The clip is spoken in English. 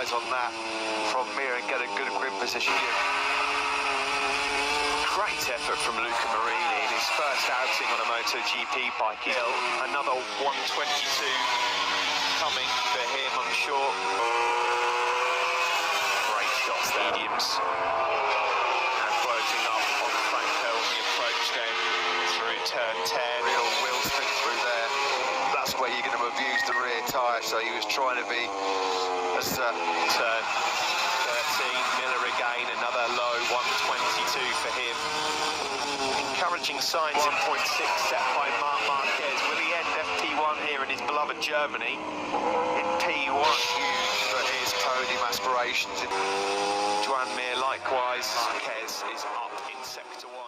capitalise on that from here and get a good grip position here. Great effort from Luca Marini in his first outing on a MotoGP bike. Another 122 coming for him, I'm sure. Great shots, mediums. And floating up on the Franco on the approach then through turn 10. Real wheel spin through there. That's where you're going to abuse the rear tyre, so he was trying to be as turn 13, Miller again, another low 122 for him. Encouraging signs. 1.6 set by Marmarguez. Will he end FP1 here in his beloved Germany? In P1. huge for his podium aspirations. Juan Mir likewise. Marquez is up in sector 1.